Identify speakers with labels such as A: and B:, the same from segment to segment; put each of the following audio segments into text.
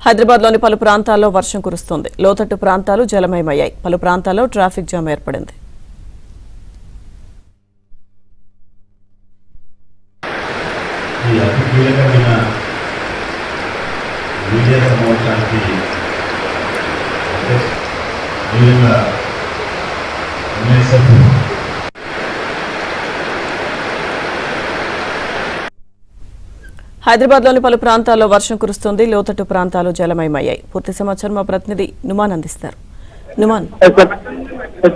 A: హైదరాబాద్లోని పలు ప్రాంతాల్లో వర్షం కురుస్తోంది. లోతట్టు ప్రాంతాలు జలమయమయ్యాయి. పలు ప్రాంతాల్లో ట్రాఫిక్ జామ్ ఏర్పడింది. హైదరాబాద్లోని పలు ప్రాంతాల్లో వర్షం కురుస్తోంది. లోతట్టు ప్రాంతాలు జలమయమయ్యాయి. పూర్తి సమాచారం మా ప్రతినిధి నుమాన్ అందిస్తారు. నుమాన్,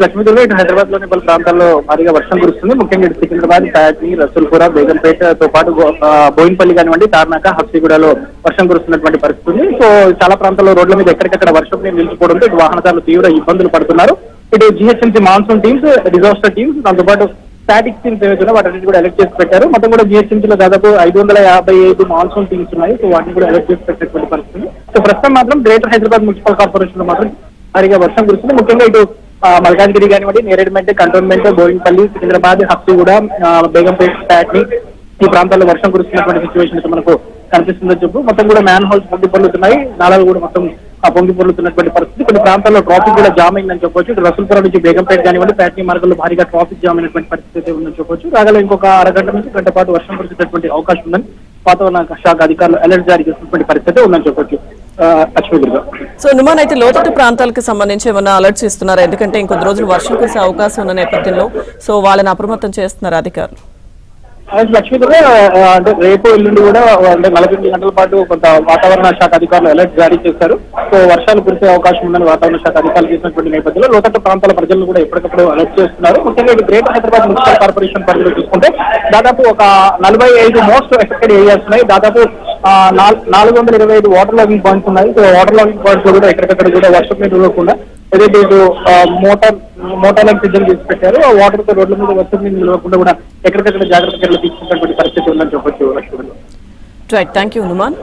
B: లక్ష్మీదుర్గ ఇటు హైదరాబాద్ లోని పలు ప్రాంతాల్లో భారీగా వర్షం కురుస్తుంది. ముఖ్యంగా ఇటు సికింద్రాబాద్, ప్యాట్నీ, రసూల్పుర, బేగంపేటతో పాటు బోయిన్పల్లి కానివ్వండి, తార్నాక, హబ్సిగూడలో వర్షం కురుస్తున్నటువంటి పరిస్థితి. సో చాలా ప్రాంతాల్లో రోడ్ల మీద ఎక్కడికక్కడ వర్షం నిలిచిపోవడంతో ఇటు వాహనదారులు తీవ్ర ఇబ్బందులు పడుతున్నారు. ఇటు GHMC monsoon teams, disaster teams, దాంతో పాటు స్టాటిక్ టీమ్స్ ఏవైతే వాటిని కూడా ఎలక్ట్ చేసి పెట్టారు. మొత్తం కూడా జిహెచ్ఎంసీలో దాదాపు 555 మాన్సూన్ టీమ్స్ ఉన్నాయి. సో వాటిని కూడా ఎలక్ట్ చేసి పెట్టినటువంటి పరిస్థితి. సో ప్రస్తుతం మాత్రం గ్రేటర్ హైదరాబాద్ మున్సిపల్ కార్పొరేషన్ లో మాత్రం భారీగా వర్షం కురుస్తుంది. ముఖ్యంగా ఇటు మల్కాజ్గిరి కానివ్వండి, నేరేడ్మెంట్, కంటోన్మెంట్, బోయిన్పల్లి, సికింద్రాబాద్, హబ్సిగూడ, బేగంపేట, ప్యాట్నీ ఈ ప్రాంతాల్లో వర్షం కురుస్తున్నటువంటి సిచ్యువేషన్ మనకు కనిపిస్తుందని చెప్పు. మొత్తం కూడా మ్యాన్ హోల్స్ పొంగి పొర్లుతున్నాయి. నాలాలు కూడా మొత్తం పొంగి పొర్లుతున్నటువంటి పరిస్థితి. కొన్ని ప్రాంతాల్లో ట్రాఫిక్ కూడా జామ్ అయిందని చెప్పొచ్చు. ఇటు రసూల్పుర నుంచి బేగంపేట కానివ్వండి, ప్యాట్నీ మార్గంలో భారీగా ట్రాఫిక్ జామ్ అయినటువంటి పరిస్థితి ఉందని చెప్పొచ్చు. రాగల ఇంకొక అరగంట నుంచి గంట పాటు వర్షం కురిసేటటువంటి అవకాశం ఉందని వాతావరణ శాఖ అధికారులు అలర్ట్ జారీ చేసినటువంటి పరిస్థితి ఉందని చెప్పొచ్చు. లక్ష్మీదుర్గ.
A: సో నుమాన్, అయితే లోతట్టు ప్రాంతాలకు సంబంధించి ఏమన్నా అలర్ట్స్ ఇస్తున్నారా? ఎందుకంటే ఇంకొద్ది రోజులు వర్షం కురిసే అవకాశం ఉన్న నేపథ్యంలో సో వాళ్ళని అప్రమత్తం చేస్తున్నారు అధికారులు.
B: లక్ష్మీదుర్గ అంటే రేపు ఎల్లుండి కూడా అంటే 48 గంటల పాటు కొంత వాతావరణ శాఖ అధికారులు అలర్ట్ జారీ చేశారు. సో వర్షాలు కురిసే అవకాశం ఉందని వాతావరణ శాఖ అధికారులు చేసినటువంటి నేపథ్యంలో లోతట్టు ప్రాంతాల ప్రజలను కూడా ఎప్పటికప్పుడు అలర్ట్ చేస్తున్నారు. ముఖ్యంగా ఇది గ్రేటర్ హైదరాబాద్ మున్సిపల్ కార్పొరేషన్ పరిధిలో చూసుకుంటే దాదాపు ఒక 45 మోస్ట్ ఎఫెక్టెడ్ ఏరియాస్ ఉన్నాయి. దాదాపు 425 వాటర్ లాగింగ్ పాయింట్స్ ఉన్నాయి. సో వాటర్ లాగింగ్ పాయింట్స్ లో కూడా ఎక్కడికక్కడ కూడా వర్షం నీరు నిలవకుండా ఏదైతే ఇటు మోటార్ లైన్ సిద్ధం చేసి పెట్టారు. ఆ వాటర్ తో రోడ్ల మీద వర్షం నీరు నిలవకుండా కూడా ఎక్కడికక్కడ జాగ్రత్త చర్యలు తీసుకున్నటువంటి పరిస్థితి ఉందని చెప్పొచ్చు.
A: Right, thank you Numan.